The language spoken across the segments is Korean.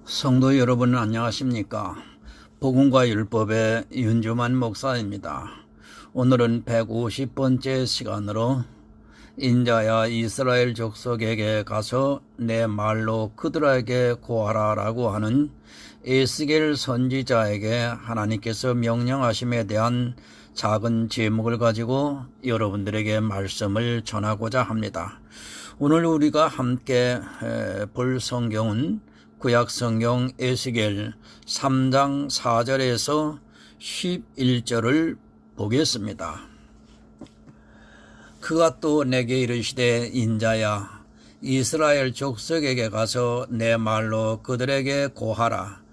성도 여러분 안녕하십니까? 복음과 율법의 윤주만 목사입니다. 오늘은 150번째 시간으로 인자야 이스라엘 족속에게 가서 내 말로 그들에게 고하라 라고 하는 에스겔 선지자에게 하나님께서 명령하심에 대한 작은 제목을 가지고 여러분들에게 말씀을 전하고자 합니다. 오늘 우리가 함께 볼 성경은 구약성경 에스겔 3장 4절에서 11절을 보겠습니다. 그가 또 내게 이르시되 인자야 이스라엘 족속에게 가서 내 말로 그들에게 고하라.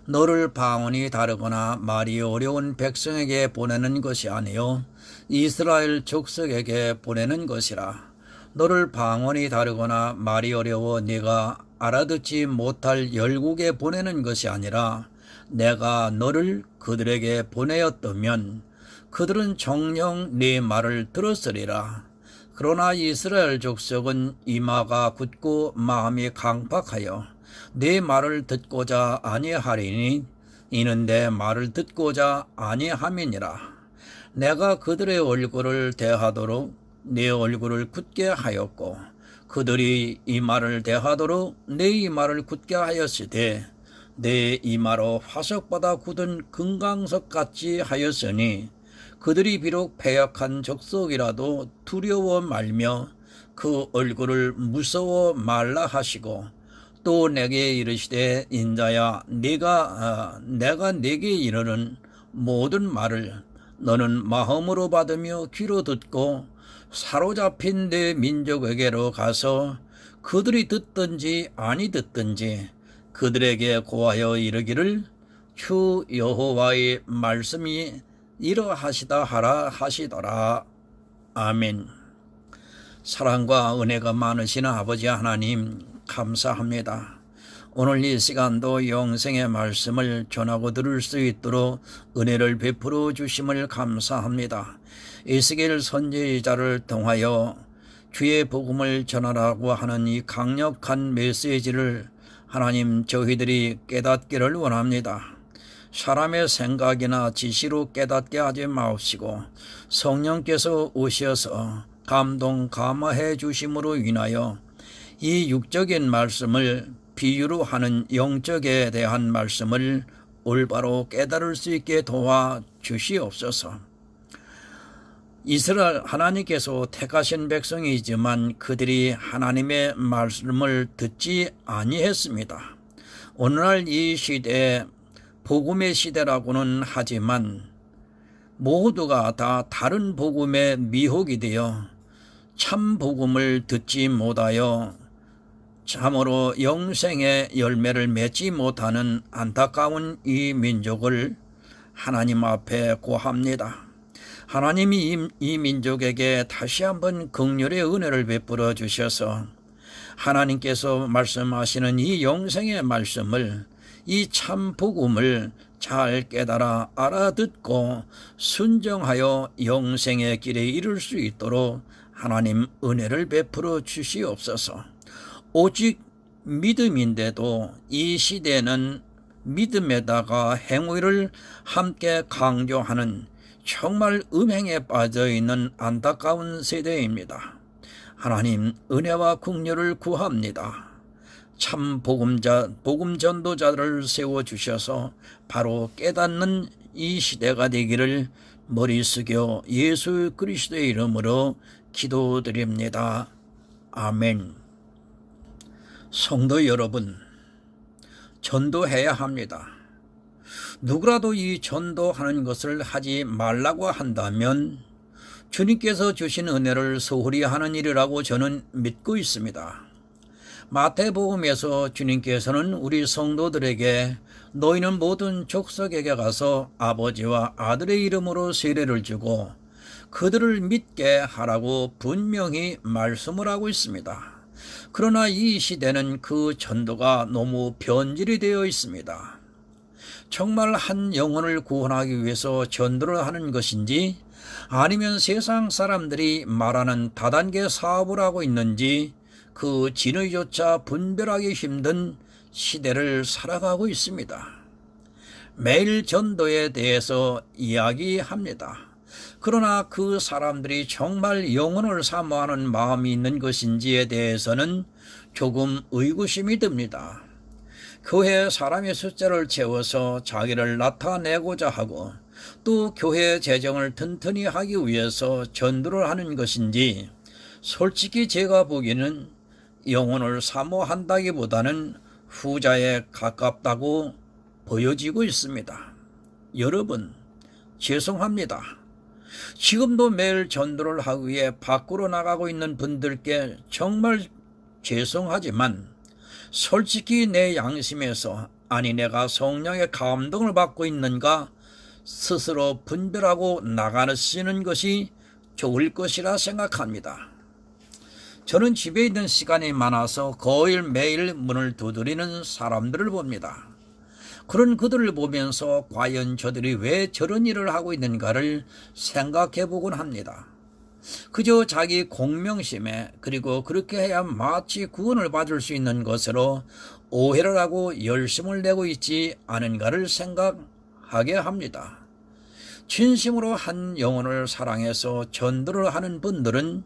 너를 방언이 다르거나 말이 어려운 백성에게 보내는 것이 아니요 이스라엘 족속에게 보내는 것이라. 너를 방언이 다르거나 말이 어려워 네가 알아듣지 못할 열국에 보내는 것이 아니라 내가 너를 그들에게 보내었다면 그들은 정녕 네 말을 들었으리라. 그러나 이스라엘 족속은 이마가 굳고 마음이 강박하여 네 말을 듣고자 아니하리니 이는 내 말을 듣고자 아니함이니라. 내가 그들의 얼굴을 대하도록 네 얼굴을 굳게 하였고 그들이 이마를 대하도록 내 이마를 굳게 하였으되 내 이마로 화석보다 굳은 금강석 같이 하였으니 그들이 비록 패역한 족속이라도 두려워 말며 그 얼굴을 무서워 말라 하시고 또 내게 이르시되 인자야 내가 내게 이르는 모든 말을 너는 마음으로 받으며 귀로 듣고 사로잡힌 내 민족에게로 가서 그들이 듣든지 아니 듣든지 그들에게 고하여 이르기를 주 여호와의 말씀이 이러하시다 하라 하시더라. 아멘. 사랑과 은혜가 많으신 아버지 하나님 감사합니다. 오늘 이 시간도 영생의 말씀을 전하고 들을 수 있도록 은혜를 베풀어 주심을 감사합니다. 에스겔 선지자를 통하여 주의 복음을 전하라고 하는 이 강력한 메시지를 하나님 저희들이 깨닫기를 원합니다. 사람의 생각이나 지시로 깨닫게 하지 마옵시고 성령께서 오셔서 감동 감화해 주심으로 인하여 이 육적인 말씀을 비유로 하는 영적에 대한 말씀을 올바로 깨달을 수 있게 도와 주시옵소서. 이스라엘 하나님께서 택하신 백성이지만 그들이 하나님의 말씀을 듣지 아니했습니다. 오늘날 이 시대에 복음의 시대라고는 하지만 모두가 다 다른 복음의 미혹이 되어 참 복음을 듣지 못하여 참으로 영생의 열매를 맺지 못하는 안타까운 이 민족을 하나님 앞에 고합니다. 하나님이 이 민족에게 다시 한번 긍휼의 은혜를 베풀어 주셔서 하나님께서 말씀하시는 이 영생의 말씀을 이 참 복음을 잘 깨달아 알아듣고 순종하여 영생의 길에 이를 수 있도록 하나님 은혜를 베풀어 주시옵소서. 오직 믿음인데도 이 시대는 믿음에다가 행위를 함께 강조하는 정말 음행에 빠져있는 안타까운 세대입니다. 하나님 은혜와 긍휼을 구합니다. 참 복음 전도자를 세워주셔서 바로 깨닫는 이 시대가 되기를 머리 숙여 예수 그리스도의 이름으로 기도드립니다. 아멘. 성도 여러분, 전도해야 합니다. 누구라도 이 전도하는 것을 하지 말라고 한다면 주님께서 주신 은혜를 소홀히 하는 일이라고 저는 믿고 있습니다. 마태복음에서 주님께서는 우리 성도들에게 너희는 모든 족속에게 가서 아버지와 아들의 이름으로 세례를 주고 그들을 믿게 하라고 분명히 말씀을 하고 있습니다. 그러나 이 시대는 그 전도가 너무 변질이 되어 있습니다. 정말 한 영혼을 구원하기 위해서 전도를 하는 것인지 아니면 세상 사람들이 말하는 다단계 사업을 하고 있는지 그 진의조차 분별하기 힘든 시대를 살아가고 있습니다. 매일 전도에 대해서 이야기합니다. 그러나 그 사람들이 정말 영혼을 사모하는 마음이 있는 것인지에 대해서는 조금 의구심이 듭니다. 교회 사람의 숫자를 채워서 자기를 나타내고자 하고 또 교회 재정을 튼튼히 하기 위해서 전도를 하는 것인지 솔직히 제가 보기에는 영혼을 사모한다기보다는 후자에 가깝다고 보여지고 있습니다. 여러분, 죄송합니다. 지금도 매일 전도를 하기 위해 밖으로 나가고 있는 분들께 정말 죄송하지만 솔직히 내 양심에서 아니 내가 성령의 감동을 받고 있는가 스스로 분별하고 나가시는 것이 좋을 것이라 생각합니다. 저는 집에 있는 시간이 많아서 거의 매일 문을 두드리는 사람들을 봅니다. 그런 그들을 보면서 과연 저들이 왜 저런 일을 하고 있는가를 생각해 보곤 합니다. 그저 자기 공명심에 그리고 그렇게 해야 마치 구원을 받을 수 있는 것으로 오해를 하고 열심을 내고 있지 않은가를 생각하게 합니다. 진심으로 한 영혼을 사랑해서 전도를 하는 분들은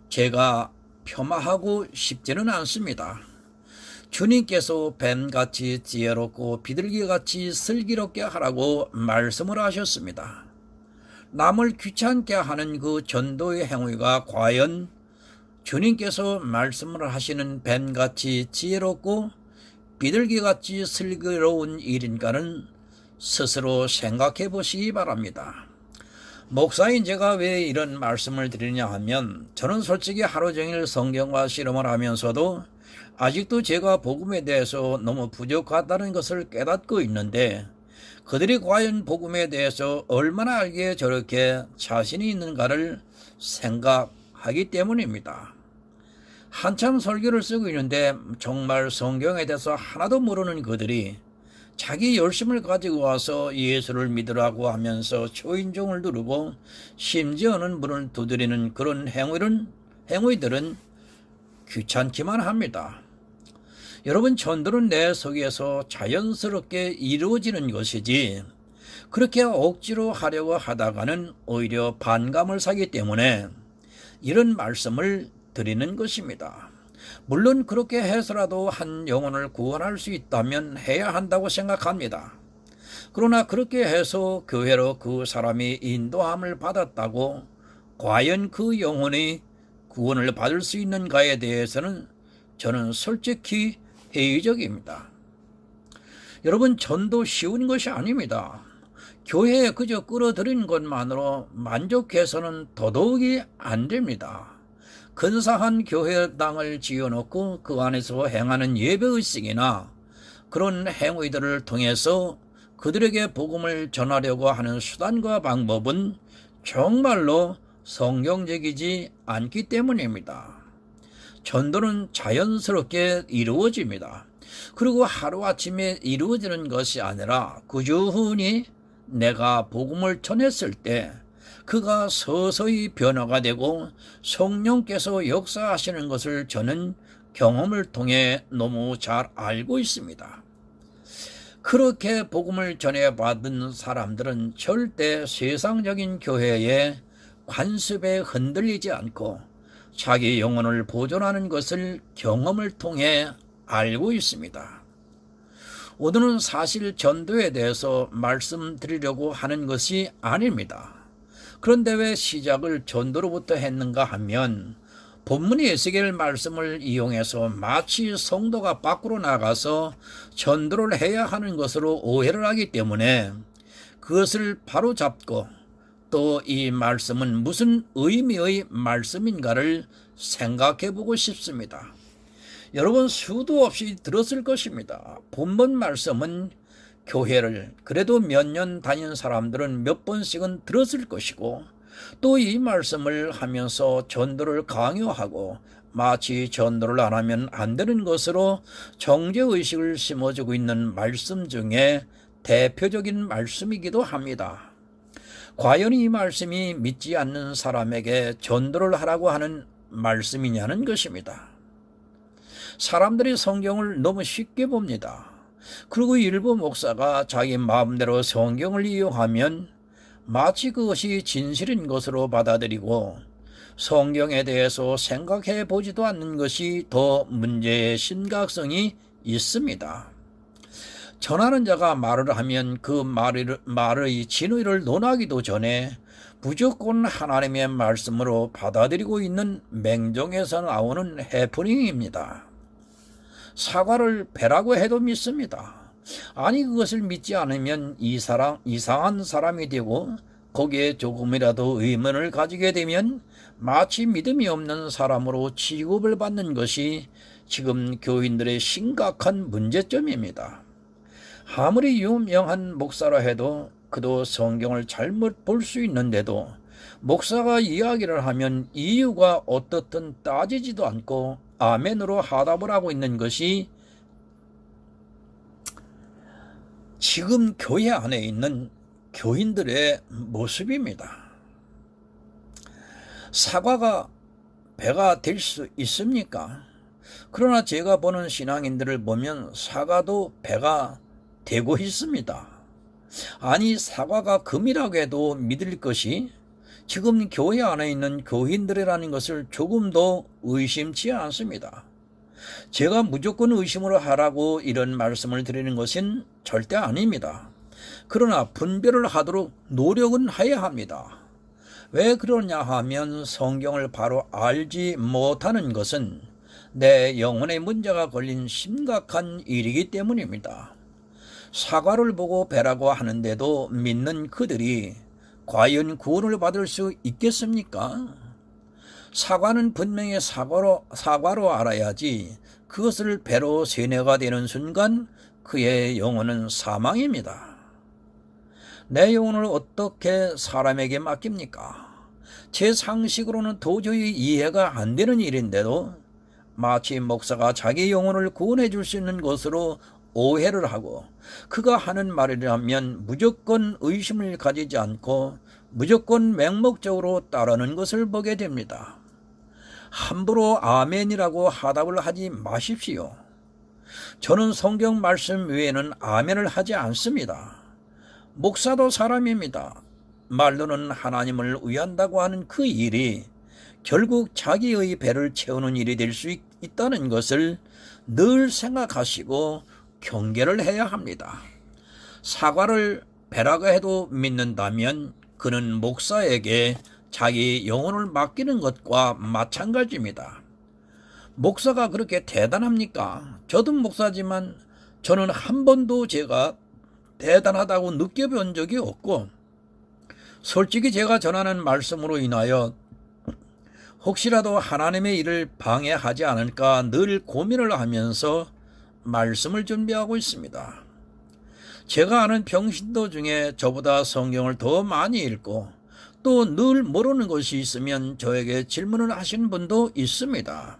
제가 폄하하고 싶지는 않습니다. 주님께서 뱀같이 지혜롭고 비둘기같이 슬기롭게 하라고 말씀을 하셨습니다. 남을 귀찮게 하는 그 전도의 행위가 과연 주님께서 말씀을 하시는 뱀같이 지혜롭고 비둘기같이 슬기로운 일인가는 스스로 생각해 보시기 바랍니다. 목사인 제가 왜 이런 말씀을 드리냐 하면 저는 솔직히 하루 종일 성경과 실험을 하면서도 아직도 제가 복음에 대해서 너무 부족하다는 것을 깨닫고 있는데 그들이 과연 복음에 대해서 얼마나 알기에 저렇게 자신이 있는가를 생각하기 때문입니다. 한참 설교를 쓰고 있는데 정말 성경에 대해서 하나도 모르는 그들이 자기 열심을 가지고 와서 예수를 믿으라고 하면서 초인종을 누르고 심지어는 문을 두드리는 그런 행위들은 귀찮기만 합니다. 여러분, 전도는 내 속에서 자연스럽게 이루어지는 것이지 그렇게 억지로 하려고 하다가는 오히려 반감을 사기 때문에 이런 말씀을 드리는 것입니다. 물론 그렇게 해서라도 한 영혼을 구원할 수 있다면 해야 한다고 생각합니다. 그러나 그렇게 해서 교회로 그 사람이 인도함을 받았다고 과연 그 영혼이 구원을 받을 수 있는가에 대해서는 저는 솔직히 회의적입니다. 여러분, 전도 쉬운 것이 아닙니다. 교회에 그저 끌어들이는 것만으로 만족해서는 더더욱이 안 됩니다. 근사한 교회당을 지어놓고 그 안에서 행하는 예배의식이나 그런 행위들을 통해서 그들에게 복음을 전하려고 하는 수단과 방법은 정말로 성경적이지 않기 때문입니다. 전도는 자연스럽게 이루어집니다. 그리고 하루아침에 이루어지는 것이 아니라 꾸준히 내가 복음을 전했을 때 그가 서서히 변화가 되고 성령께서 역사하시는 것을 저는 경험을 통해 너무 잘 알고 있습니다. 그렇게 복음을 전해받은 사람들은 절대 세상적인 교회의 관습에 흔들리지 않고 자기 영혼을 보존하는 것을 경험을 통해 알고 있습니다. 오늘은 사실 전도에 대해서 말씀드리려고 하는 것이 아닙니다. 그런데 왜 시작을 전도로부터 했는가 하면 본문의 에스겔 말씀을 이용해서 마치 성도가 밖으로 나가서 전도를 해야 하는 것으로 오해를 하기 때문에 그것을 바로잡고 또 이 말씀은 무슨 의미의 말씀인가를 생각해 보고 싶습니다. 여러분, 수도 없이 들었을 것입니다. 본문 말씀은 교회를 그래도 몇 년 다닌 사람들은 몇 번씩은 들었을 것이고 또 이 말씀을 하면서 전도를 강요하고 마치 전도를 안 하면 안 되는 것으로 정죄의식을 심어주고 있는 말씀 중에 대표적인 말씀이기도 합니다. 과연 이 말씀이 믿지 않는 사람에게 전도를 하라고 하는 말씀이냐는 것입니다. 사람들이 성경을 너무 쉽게 봅니다. 그리고 일부 목사가 자기 마음대로 성경을 이용하면 마치 그것이 진실인 것으로 받아들이고 성경에 대해서 생각해 보지도 않는 것이 더 문제의 심각성이 있습니다. 전하는 자가 말을 하면 그 말의 진위를 논하기도 전에 무조건 하나님의 말씀으로 받아들이고 있는 맹종에서 나오는 해프닝입니다. 사과를 배라고 해도 믿습니다. 아니 그것을 믿지 않으면 이상한 사람이 되고 거기에 조금이라도 의문을 가지게 되면 마치 믿음이 없는 사람으로 취급을 받는 것이 지금 교인들의 심각한 문제점입니다. 아무리 유명한 목사라 해도 그도 성경을 잘못 볼 수 있는데도 목사가 이야기를 하면 이유가 어떻든 따지지도 않고 아멘으로 하답을 하고 있는 것이 지금 교회 안에 있는 교인들의 모습입니다. 사과가 배가 될 수 있습니까? 그러나 제가 보는 신앙인들을 보면 사과도 배가 되고 있습니다. 아니 사과가 금이라고 해도 믿을 것이 지금 교회 안에 있는 교인들이라는 것을 조금도 의심치 않습니다. 제가 무조건 의심으로 하라고 이런 말씀을 드리는 것은 절대 아닙니다. 그러나 분별을 하도록 노력은 해야 합니다. 왜 그러냐 하면 성경을 바로 알지 못하는 것은 내 영혼의 문제가 걸린 심각한 일이기 때문입니다. 사과를 보고 배라고 하는데도 믿는 그들이 과연 구원을 받을 수 있겠습니까? 사과는 분명히 사과로 알아야지 그것을 배로 세뇌가 되는 순간 그의 영혼은 사망입니다. 내 영혼을 어떻게 사람에게 맡깁니까? 제 상식으로는 도저히 이해가 안 되는 일인데도 마치 목사가 자기 영혼을 구원해 줄 수 있는 것으로 오해를 하고 그가 하는 말이라면 무조건 의심을 가지지 않고 무조건 맹목적으로 따르는 것을 보게 됩니다. 함부로 아멘이라고 하답을 하지 마십시오. 저는 성경 말씀 외에는 아멘을 하지 않습니다. 목사도 사람입니다. 말로는 하나님을 위한다고 하는 그 일이 결국 자기의 배를 채우는 일이 될 수 있다는 것을 늘 생각하시고 경계를 해야 합니다. 사과를 배라고 해도 믿는다면 그는 목사에게 자기 영혼을 맡기는 것과 마찬가지입니다. 목사가 그렇게 대단합니까? 저도 목사지만 저는 한 번도 제가 대단하다고 느껴본 적이 없고 솔직히 제가 전하는 말씀으로 인하여 혹시라도 하나님의 일을 방해하지 않을까 늘 고민을 하면서 말씀을 준비하고 있습니다. 제가 아는 병신도 중에 저보다 성경을 더 많이 읽고 또 늘 모르는 것이 있으면 저에게 질문을 하신 분도 있습니다.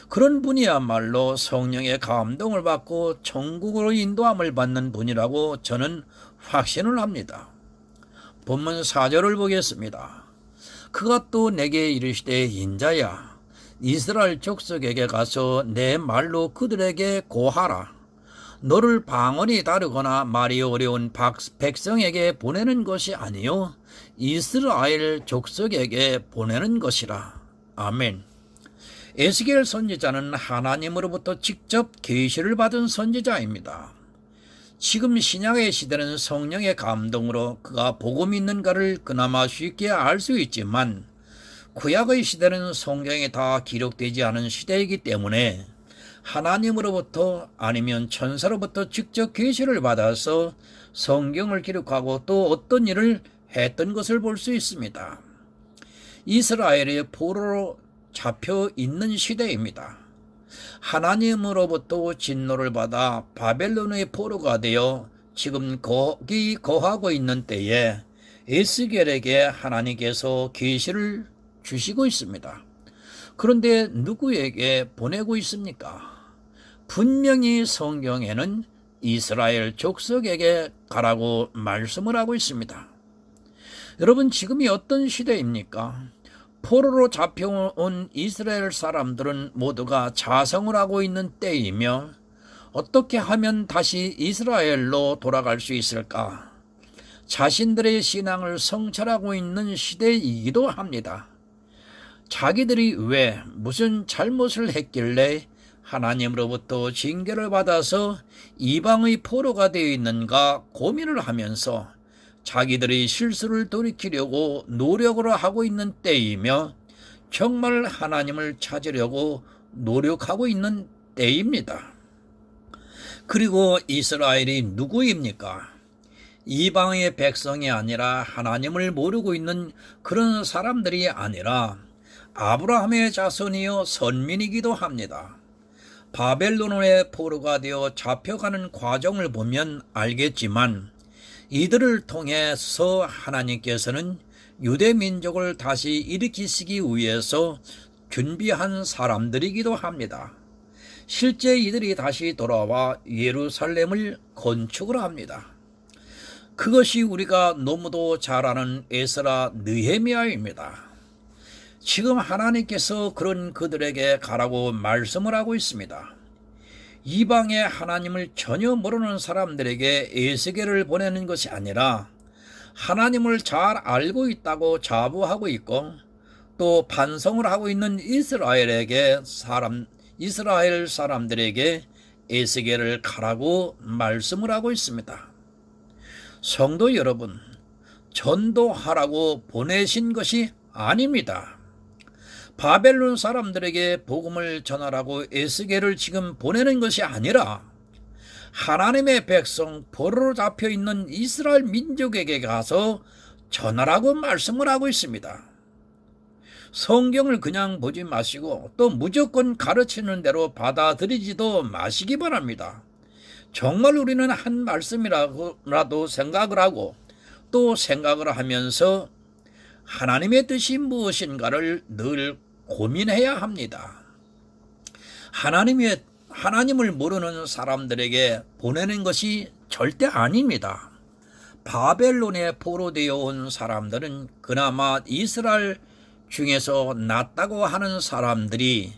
그런 분이야말로 성령의 감동을 받고 천국으로 인도함을 받는 분이라고 저는 확신을 합니다. 본문 4절을 보겠습니다. 그가 또 내게 이르시되 인자야 이스라엘 족속에게 가서 내 말로 그들에게 고하라. 너를 방언이 다르거나 말이 어려운 백성에게 보내는 것이 아니요 이스라엘 족속에게 보내는 것이라. 아멘. 에스겔 선지자는 하나님으로부터 직접 계시를 받은 선지자입니다. 지금 신약의 시대는 성령의 감동으로 그가 복음이 있는가를 그나마 쉽게 알 수 있지만 구약의 시대는 성경에 다 기록되지 않은 시대이기 때문에 하나님으로부터 아니면 천사로부터 직접 계시를 받아서 성경을 기록하고 또 어떤 일을 했던 것을 볼 수 있습니다. 이스라엘이 포로로 잡혀 있는 시대입니다. 하나님으로부터 진노를 받아 바벨론의 포로가 되어 지금 거기 거하고 있는 때에 에스겔에게 하나님께서 계시를 주시고 있습니다. 그런데 누구에게 보내고 있습니까? 분명히 성경에는 이스라엘 족속에게 가라고 말씀을 하고 있습니다. 여러분 지금이 어떤 시대입니까? 포로로 잡혀온 이스라엘 사람들은 모두가 자성을 하고 있는 때이며 어떻게 하면 다시 이스라엘로 돌아갈 수 있을까? 자신들의 신앙을 성찰하고 있는 시대이기도 합니다. 자기들이 왜 무슨 잘못을 했길래 하나님으로부터 징계를 받아서 이방의 포로가 되어 있는가 고민을 하면서 자기들의 실수를 돌이키려고 노력을 하고 있는 때이며 정말 하나님을 찾으려고 노력하고 있는 때입니다. 그리고 이스라엘이 누구입니까? 이방의 백성이 아니라 하나님을 모르고 있는 그런 사람들이 아니라 아브라함의 자손이요 선민이기도 합니다. 바벨론의 포로가 되어 잡혀가는 과정을 보면 알겠지만 이들을 통해서 하나님께서는 유대 민족을 다시 일으키시기 위해서 준비한 사람들이기도 합니다. 실제 이들이 다시 돌아와 예루살렘을 건축을 합니다. 그것이 우리가 너무도 잘 아는 에스라 느헤미야입니다. 지금 하나님께서 그런 그들에게 가라고 말씀을 하고 있습니다. 이방의 하나님을 전혀 모르는 사람들에게 에스겔을 보내는 것이 아니라 하나님을 잘 알고 있다고 자부하고 있고 또 반성을 하고 있는 이스라엘 사람들에게 에스겔을 가라고 말씀을 하고 있습니다. 성도 여러분, 전도하라고 보내신 것이 아닙니다. 바벨론 사람들에게 복음을 전하라고 에스겔을 지금 보내는 것이 아니라 하나님의 백성 포로로 잡혀있는 이스라엘 민족에게 가서 전하라고 말씀을 하고 있습니다. 성경을 그냥 보지 마시고 또 무조건 가르치는 대로 받아들이지도 마시기 바랍니다. 정말 우리는 한 말씀이라도 생각을 하고 또 생각을 하면서 하나님의 뜻이 무엇인가를 늘 고민해야 합니다. 하나님을 모르는 사람들에게 보내는 것이 절대 아닙니다. 바벨론에 포로되어 온 사람들은 그나마 이스라엘 중에서 낫다고 하는 사람들이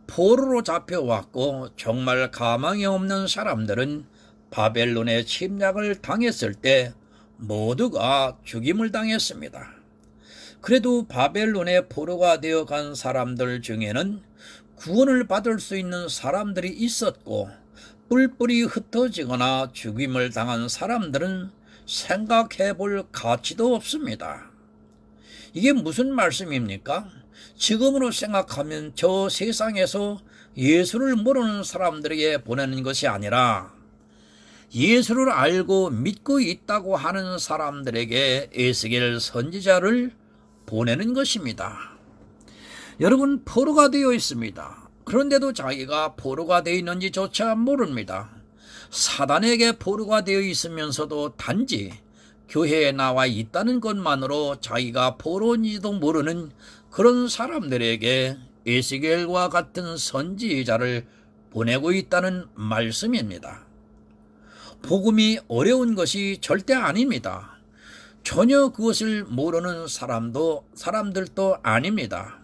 포로로 잡혀왔고 정말 가망이 없는 사람들은 바벨론의 침략을 당했을 때 모두가 죽임을 당했습니다. 그래도 바벨론의 포로가 되어간 사람들 중에는 구원을 받을 수 있는 사람들이 있었고 뿔뿔이 흩어지거나 죽임을 당한 사람들은 생각해 볼 가치도 없습니다. 이게 무슨 말씀입니까? 지금으로 생각하면 저 세상에서 예수를 모르는 사람들에게 보내는 것이 아니라 예수를 알고 믿고 있다고 하는 사람들에게 에스겔 선지자를 보내는 것입니다. 여러분, 포로가 되어 있습니다. 그런데도 자기가 포로가 되어 있는지조차 모릅니다. 사단에게 포로가 되어 있으면서도 단지 교회에 나와 있다는 것만으로 자기가 포로인지도 모르는 그런 사람들에게 에스겔과 같은 선지자를 보내고 있다는 말씀입니다. 복음이 어려운 것이 절대 아닙니다. 전혀 그것을 모르는 사람들도 아닙니다.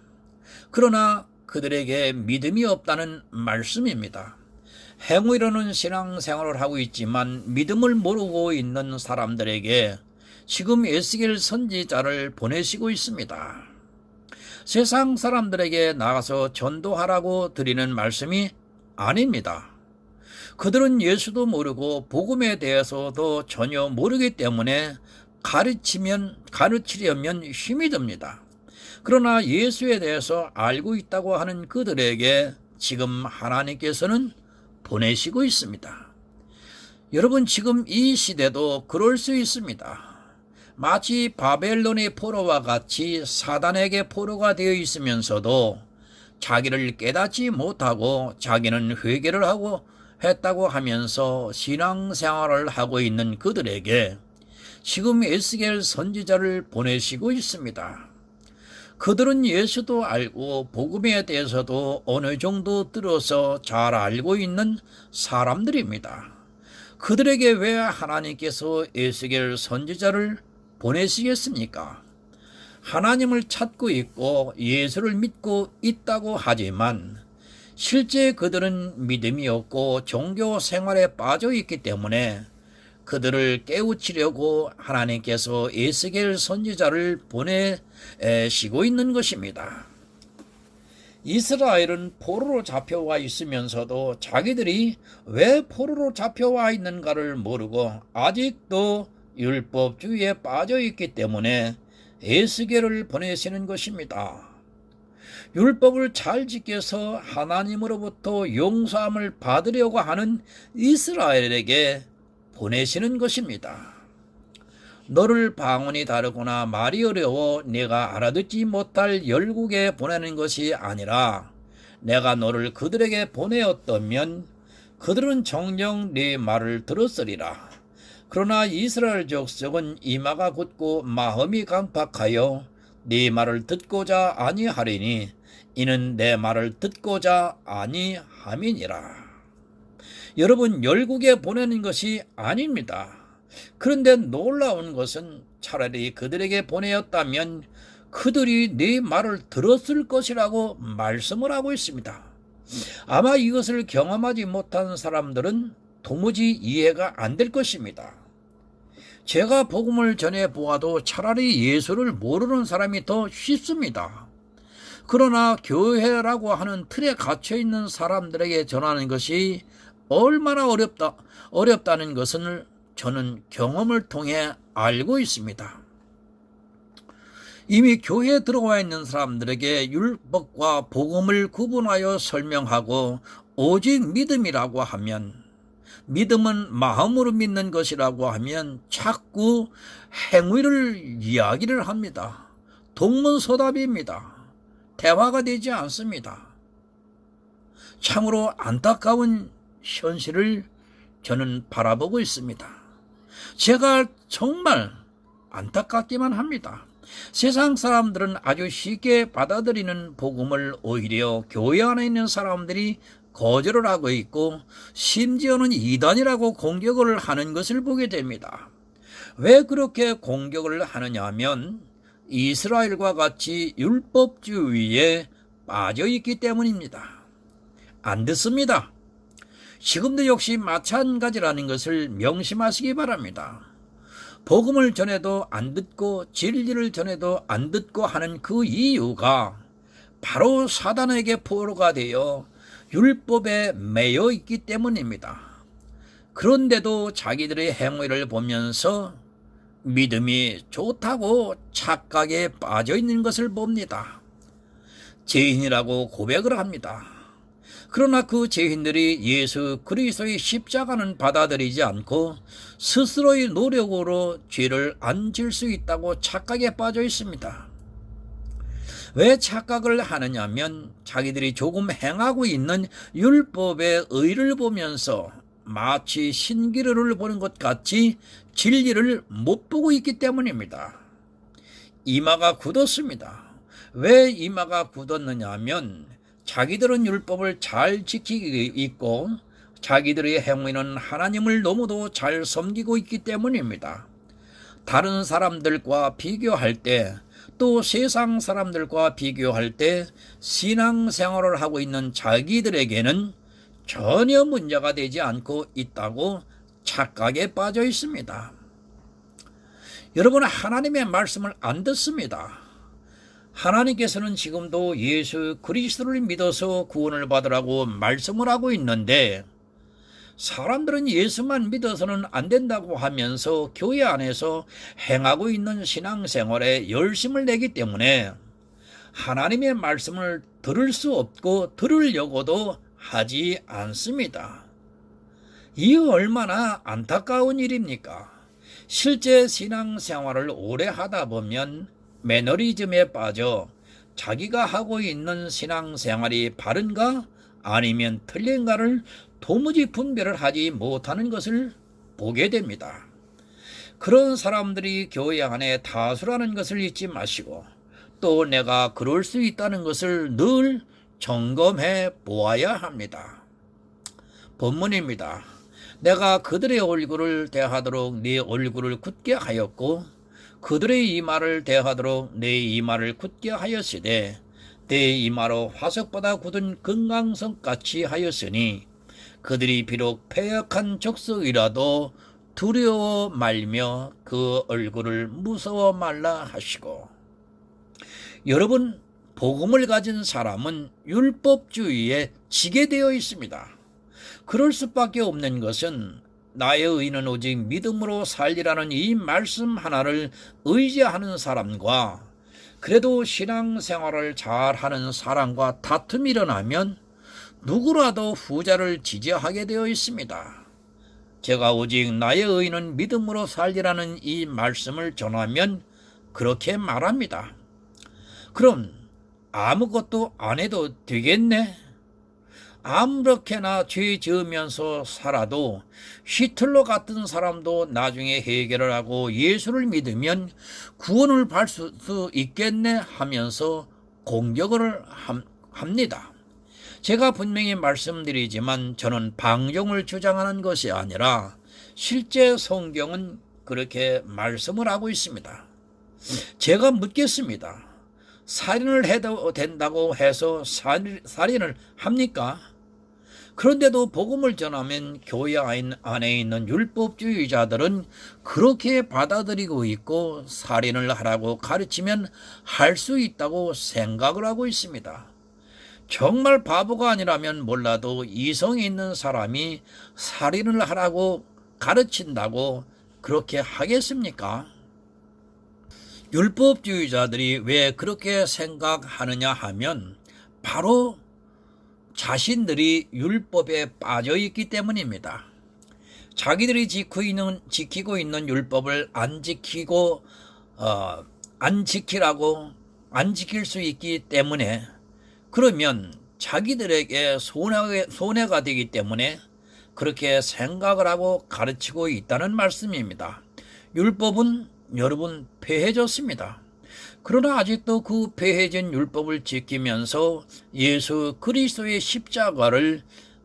그러나 그들에게 믿음이 없다는 말씀입니다. 행위로는 신앙생활을 하고 있지만 믿음을 모르고 있는 사람들에게 지금 에스겔 선지자를 보내시고 있습니다. 세상 사람들에게 나가서 전도하라고 드리는 말씀이 아닙니다. 그들은 예수도 모르고 복음에 대해서도 전혀 모르기 때문에 가르치려면 힘이 듭니다. 그러나 예수에 대해서 알고 있다고 하는 그들에게 지금 하나님께서는 보내시고 있습니다. 여러분, 지금 이 시대도 그럴 수 있습니다. 마치 바벨론의 포로와 같이 사단에게 포로가 되어 있으면서도 자기를 깨닫지 못하고 자기는 회개를 했다고 하면서 신앙생활을 하고 있는 그들에게 지금 에스겔 선지자를 보내시고 있습니다. 그들은 예수도 알고 복음에 대해서도 어느 정도 들어서 잘 알고 있는 사람들입니다. 그들에게 왜 하나님께서 에스겔 선지자를 보내시겠습니까? 하나님을 찾고 있고 예수를 믿고 있다고 하지만 실제 그들은 믿음이 없고 종교 생활에 빠져 있기 때문에 그들을 깨우치려고 하나님께서 에스겔 선지자를 보내시고 있는 것입니다. 이스라엘은 포로로 잡혀와 있으면서도 자기들이 왜 포로로 잡혀와 있는가를 모르고 아직도 율법주의에 빠져 있기 때문에 에스겔을 보내시는 것입니다. 율법을 잘 지켜서 하나님으로부터 용서함을 받으려고 하는 이스라엘에게 보내시는 것입니다. 너를 방언이 다르거나 말이 어려워 내가 알아듣지 못할 열국에 보내는 것이 아니라 내가 너를 그들에게 보내었다면 그들은 정녕 네 말을 들었으리라. 그러나 이스라엘 족속은 이마가 굳고 마음이 강팍하여 네 말을 듣고자 아니하리니 이는 내 말을 듣고자 아니함이니라. 여러분, 열국에 보내는 것이 아닙니다. 그런데 놀라운 것은 차라리 그들에게 보내었다면 그들이 네 말을 들었을 것이라고 말씀을 하고 있습니다. 아마 이것을 경험하지 못한 사람들은 도무지 이해가 안 될 것입니다. 제가 복음을 전해 보아도 차라리 예수를 모르는 사람이 더 쉽습니다. 그러나 교회라고 하는 틀에 갇혀 있는 사람들에게 전하는 것이 얼마나 어렵다는 것을 저는 경험을 통해 알고 있습니다. 이미 교회에 들어와 있는 사람들에게 율법과 복음을 구분하여 설명하고 오직 믿음이라고 하면, 믿음은 마음으로 믿는 것이라고 하면 자꾸 행위를 이야기를 합니다. 동문서답입니다. 대화가 되지 않습니다. 참으로 안타까운 현실을 저는 바라보고 있습니다. 제가 정말 안타깝기만 합니다. 세상 사람들은 아주 쉽게 받아들이는 복음을 오히려 교회 안에 있는 사람들이 거절을 하고 있고 심지어는 이단이라고 공격을 하는 것을 보게 됩니다. 왜 그렇게 공격을 하느냐 하면 이스라엘과 같이 율법주의에 빠져 있기 때문입니다. 안 듣습니다. 지금도 역시 마찬가지라는 것을 명심하시기 바랍니다. 복음을 전해도 안 듣고 진리를 전해도 안 듣고 하는 그 이유가 바로 사단에게 포로가 되어 율법에 매여 있기 때문입니다. 그런데도 자기들의 행위를 보면서 믿음이 좋다고 착각에 빠져 있는 것을 봅니다. 죄인이라고 고백을 합니다. 그러나 그 죄인들이 예수 그리스도의 십자가는 받아들이지 않고 스스로의 노력으로 죄를 안 질 수 있다고 착각에 빠져 있습니다. 왜 착각을 하느냐면 자기들이 조금 행하고 있는 율법의 의를 보면서 마치 신기루를 보는 것 같이 진리를 못 보고 있기 때문입니다. 이마가 굳었습니다. 왜 이마가 굳었느냐 하면 자기들은 율법을 잘 지키고 있고 자기들의 행위는 하나님을 너무도 잘 섬기고 있기 때문입니다. 다른 사람들과 비교할 때, 또 세상 사람들과 비교할 때 신앙생활을 하고 있는 자기들에게는 전혀 문제가 되지 않고 있다고 착각에 빠져 있습니다. 여러분은 하나님의 말씀을 안 듣습니다. 하나님께서는 지금도 예수 그리스도를 믿어서 구원을 받으라고 말씀을 하고 있는데 사람들은 예수만 믿어서는 안 된다고 하면서 교회 안에서 행하고 있는 신앙생활에 열심을 내기 때문에 하나님의 말씀을 들을 수 없고 들으려고도 하지 않습니다. 이 얼마나 안타까운 일입니까? 실제 신앙생활을 오래 하다 보면 매너리즘에 빠져 자기가 하고 있는 신앙생활이 바른가 아니면 틀린가를 도무지 분별을 하지 못하는 것을 보게 됩니다. 그런 사람들이 교회 안에 다수라는 것을 잊지 마시고 또 내가 그럴 수 있다는 것을 늘 점검해 보아야 합니다. 본문입니다. 내가 그들의 얼굴을 대하도록 네 얼굴을 굳게 하였고 그들의 이마를 대하도록 내 이마를 굳게 하였으되 내 이마로 화석보다 굳은 금강석같이 하였으니 그들이 비록 패역한 족속이라도 두려워 말며 그 얼굴을 무서워 말라 하시고. 여러분, 복음을 가진 사람은 율법주의에 지게 되어 있습니다. 그럴 수밖에 없는 것은 나의 의는 오직 믿음으로 살리라는 이 말씀 하나를 의지하는 사람과 그래도 신앙생활을 잘하는 사람과 다툼이 일어나면 누구라도 후자를 지지하게 되어 있습니다. 제가 오직 나의 의는 믿음으로 살리라는 이 말씀을 전하면 그렇게 말합니다. 그럼 아무것도 안 해도 되겠네? 아무렇게나 죄 지으면서 살아도 히틀러 같은 사람도 나중에 해결을 하고 예수를 믿으면 구원을 받을 수 있겠네 하면서 공격을 합니다. 제가 분명히 말씀드리지만 저는 방종을 주장하는 것이 아니라 실제 성경은 그렇게 말씀을 하고 있습니다. 제가 묻겠습니다. 살인을 해도 된다고 해서 살인을 합니까? 그런데도 복음을 전하면 교회 안에 있는 율법주의자들은 그렇게 받아들이고 있고 살인을 하라고 가르치면 할 수 있다고 생각을 하고 있습니다. 정말 바보가 아니라면 몰라도 이성이 있는 사람이 살인을 하라고 가르친다고 그렇게 하겠습니까? 율법주의자들이 왜 그렇게 생각하느냐 하면 바로 자신들이 율법에 빠져 있기 때문입니다. 자기들이 지키고 있는 율법을 안 지킬 수 있기 때문에, 그러면 자기들에게 손해가 되기 때문에 그렇게 생각을 하고 가르치고 있다는 말씀입니다. 율법은 여러분 폐해졌습니다. 그러나 아직도 그 폐해진 율법을 지키면서 예수 그리스도의 십자가를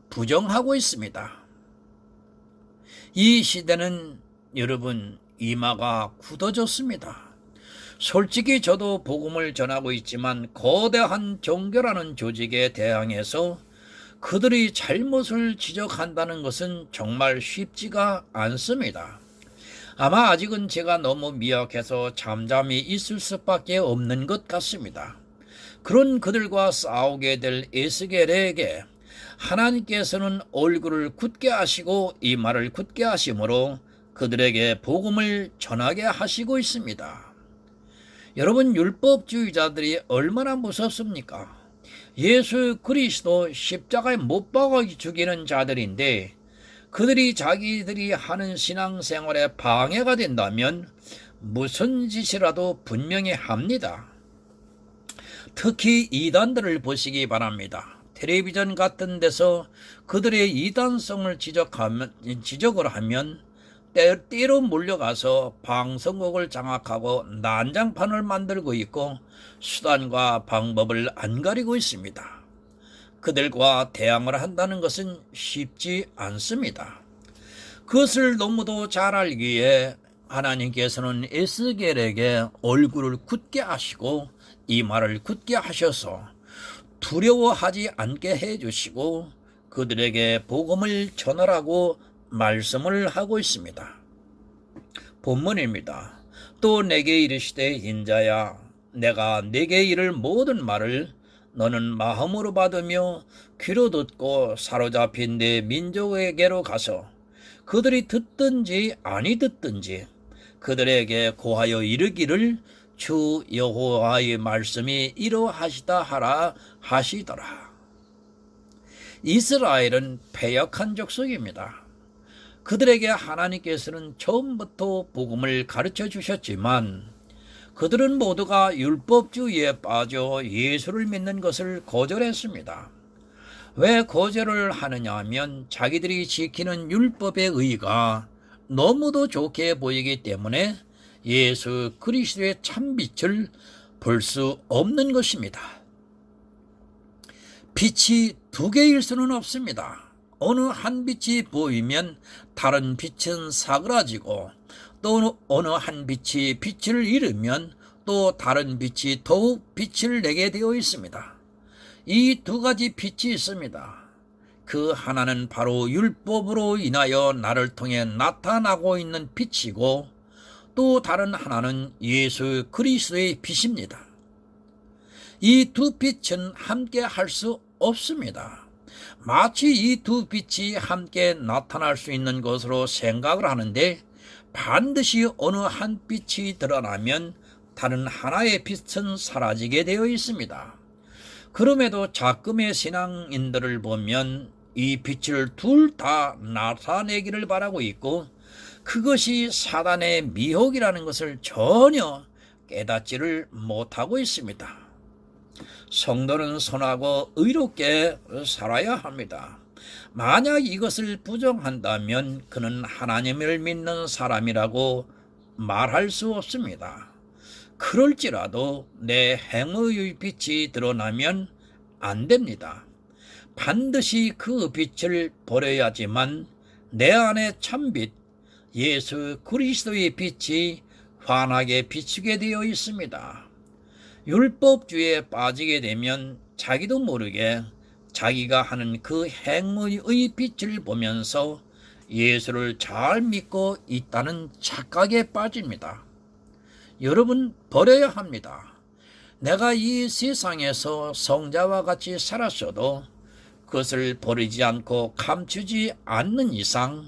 부정하고 있습니다. 이 시대는 여러분 이마가 굳어졌습니다. 솔직히 저도 복음을 전하고 있지만 거대한 종교라는 조직에 대항해서 그들이 잘못을 지적한다는 것은 정말 쉽지가 않습니다. 아마 아직은 제가 너무 미약해서 잠잠히 있을 수밖에 없는 것 같습니다. 그런 그들과 싸우게 될 에스겔에게 하나님께서는 얼굴을 굳게 하시고 이마를 굳게 하심으로 그들에게 복음을 전하게 하시고 있습니다. 여러분, 율법주의자들이 얼마나 무섭습니까? 예수 그리스도 십자가에 못 박아 죽이는 자들인데 그들이 자기들이 하는 신앙생활에 방해가 된다면 무슨 짓이라도 분명히 합니다. 특히 이단들을 보시기 바랍니다. 텔레비전 같은 데서 그들의 이단성을 지적을 하면 때로 몰려가서 방송국을 장악하고 난장판을 만들고 있고 수단과 방법을 안 가리고 있습니다. 그들과 대항을 한다는 것은 쉽지 않습니다. 그것을 너무도 잘 알기에 하나님께서는 에스겔에게 얼굴을 굳게 하시고 이마를 굳게 하셔서 두려워하지 않게 해주시고 그들에게 복음을 전하라고 말씀을 하고 있습니다. 본문입니다. 또 내게 이르시되 인자야 내가 내게 이를 모든 말을 너는 마음으로 받으며 귀로 듣고 사로잡힌 내 민족에게로 가서 그들이 듣든지 아니 듣든지 그들에게 고하여 이르기를 주 여호와의 말씀이 이러하시다 하라 하시더라. 이스라엘은 패역한 족속입니다. 그들에게 하나님께서는 처음부터 복음을 가르쳐 주셨지만 그들은 모두가 율법주의에 빠져 예수를 믿는 것을 거절했습니다. 왜 거절을 하느냐 하면 자기들이 지키는 율법의 의가 너무도 좋게 보이기 때문에 예수 그리스도의 참빛을 볼 수 없는 것입니다. 빛이 두 개일 수는 없습니다. 어느 한 빛이 보이면 다른 빛은 사그라지고 또 어느 한 빛이 빛을 잃으면 또 다른 빛이 더욱 빛을 내게 되어 있습니다. 이 두 가지 빛이 있습니다. 그 하나는 바로 율법으로 인하여 나를 통해 나타나고 있는 빛이고 또 다른 하나는 예수 그리스도의 빛입니다. 이 두 빛은 함께 할 수 없습니다. 마치 이 두 빛이 함께 나타날 수 있는 것으로 생각을 하는데 반드시 어느 한 빛이 드러나면 다른 하나의 빛은 사라지게 되어 있습니다. 그럼에도 작금의 신앙인들을 보면 이 빛을 둘 다 나타내기를 바라고 있고 그것이 사단의 미혹이라는 것을 전혀 깨닫지를 못하고 있습니다. 성도는 선하고 의롭게 살아야 합니다. 만약 이것을 부정한다면 그는 하나님을 믿는 사람이라고 말할 수 없습니다. 그럴지라도 내 행위의 빛이 드러나면 안 됩니다. 반드시 그 빛을 버려야지만 내 안에 참빛 예수 그리스도의 빛이 환하게 비추게 되어 있습니다. 율법주의에 빠지게 되면 자기도 모르게 자기가 하는 그 행위의 빛을 보면서 예수를 잘 믿고 있다는 착각에 빠집니다. 여러분, 버려야 합니다. 내가 이 세상에서 성자와 같이 살았어도 그것을 버리지 않고 감추지 않는 이상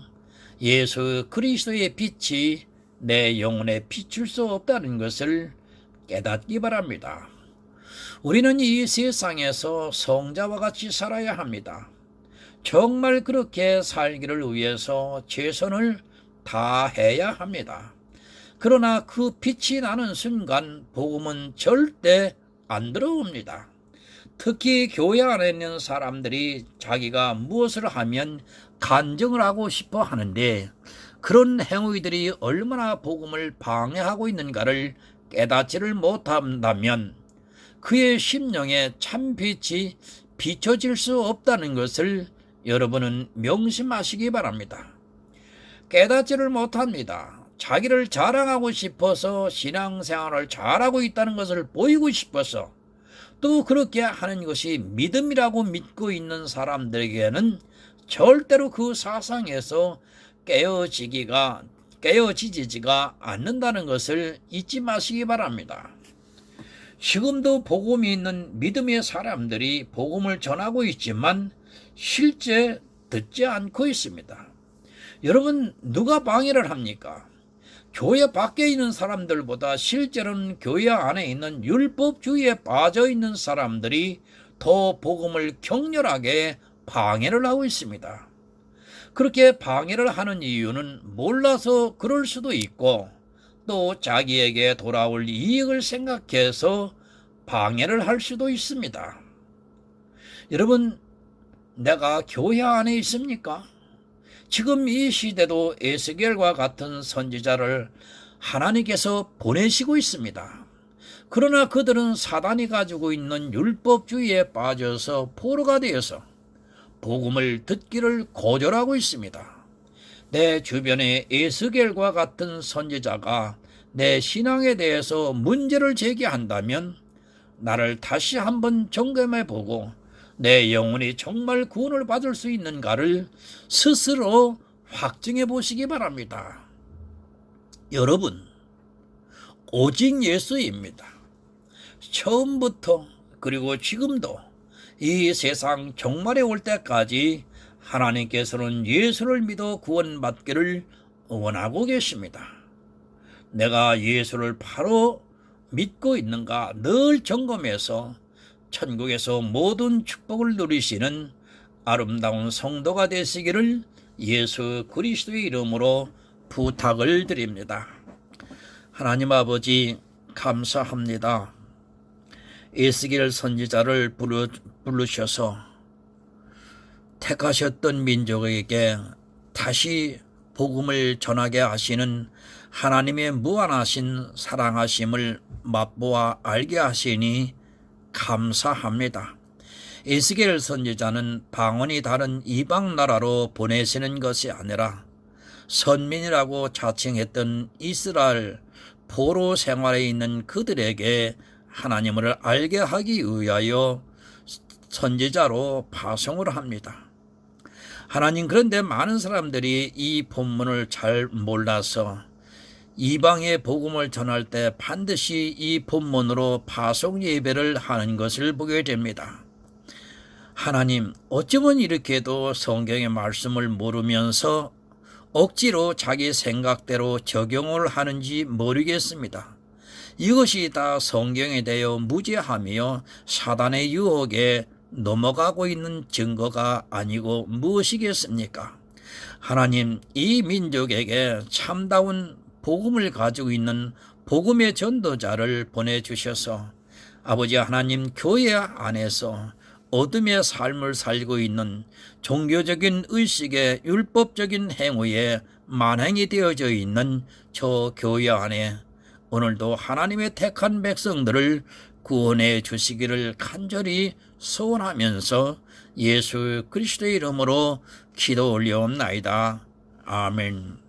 예수 그리스도의 빛이 내 영혼에 비출 수 없다는 것을 깨닫기 바랍니다. 우리는 이 세상에서 성자와 같이 살아야 합니다. 정말 그렇게 살기를 위해서 최선을 다해야 합니다. 그러나 그 빛이 나는 순간 복음은 절대 안 들어옵니다. 특히 교회 안에 있는 사람들이 자기가 무엇을 하면 간증을 하고 싶어 하는데 그런 행위들이 얼마나 복음을 방해하고 있는가를 깨닫지를 못한다면 그의 심령에 참빛이 비춰질 수 없다는 것을 여러분은 명심하시기 바랍니다. 깨닫지를 못합니다. 자기를 자랑하고 싶어서 신앙생활을 잘하고 있다는 것을 보이고 싶어서 또 그렇게 하는 것이 믿음이라고 믿고 있는 사람들에게는 절대로 그 사상에서 깨어지지가 않는다는 것을 잊지 마시기 바랍니다. 지금도 복음이 있는 믿음의 사람들이 복음을 전하고 있지만 실제 듣지 않고 있습니다. 여러분, 누가 방해를 합니까? 교회 밖에 있는 사람들보다 실제로는 교회 안에 있는 율법주의에 빠져 있는 사람들이 더 복음을 격렬하게 방해를 하고 있습니다. 그렇게 방해를 하는 이유는 몰라서 그럴 수도 있고 또 자기에게 돌아올 이익을 생각해서 방해를 할 수도 있습니다. 여러분, 내가 교회 안에 있습니까? 지금 이 시대도 에스겔과 같은 선지자를 하나님께서 보내시고 있습니다. 그러나 그들은 사단이 가지고 있는 율법주의에 빠져서 포로가 되어서 복음을 듣기를 거절하고 있습니다. 내 주변에 에스겔과 같은 선지자가 내 신앙에 대해서 문제를 제기한다면 나를 다시 한번 점검해 보고 내 영혼이 정말 구원을 받을 수 있는가를 스스로 확증해 보시기 바랍니다. 여러분, 오직 예수입니다. 처음부터 그리고 지금도 이 세상 종말에 올 때까지 하나님께서는 예수를 믿어 구원받기를 원하고 계십니다. 내가 예수를 바로 믿고 있는가 늘 점검해서 천국에서 모든 축복을 누리시는 아름다운 성도가 되시기를 예수 그리스도의 이름으로 부탁을 드립니다. 하나님 아버지, 감사합니다. 에스겔 선지자를 부르셔서 택하셨던 민족에게 다시 복음을 전하게 하시는 하나님의 무한하신 사랑하심을 맛보아 알게 하시니 감사합니다. 에스겔 선지자는 방언이 다른 이방 나라로 보내시는 것이 아니라 선민이라고 자칭했던 이스라엘 포로 생활에 있는 그들에게 하나님을 알게 하기 위하여 선지자로 파송을 합니다. 하나님, 그런데 많은 사람들이 이 본문을 잘 몰라서 이방의 복음을 전할 때 반드시 이 본문으로 파송 예배를 하는 것을 보게 됩니다. 하나님, 어쩌면 이렇게도 성경의 말씀을 모르면서 억지로 자기 생각대로 적용을 하는지 모르겠습니다. 이것이 다 성경에 대하여 무죄하며 사단의 유혹에 넘어가고 있는 증거가 아니고 무엇이겠습니까? 하나님, 이 민족에게 참다운 복음을 가지고 있는 복음의 전도자를 보내주셔서 아버지 하나님, 교회 안에서 어둠의 삶을 살고 있는 종교적인 의식의 율법적인 행위에 만행이 되어져 있는 저 교회 안에 오늘도 하나님의 택한 백성들을 구원해 주시기를 간절히 소원하면서 예수 그리스도의 이름으로 기도 올려옵나이다. 아멘.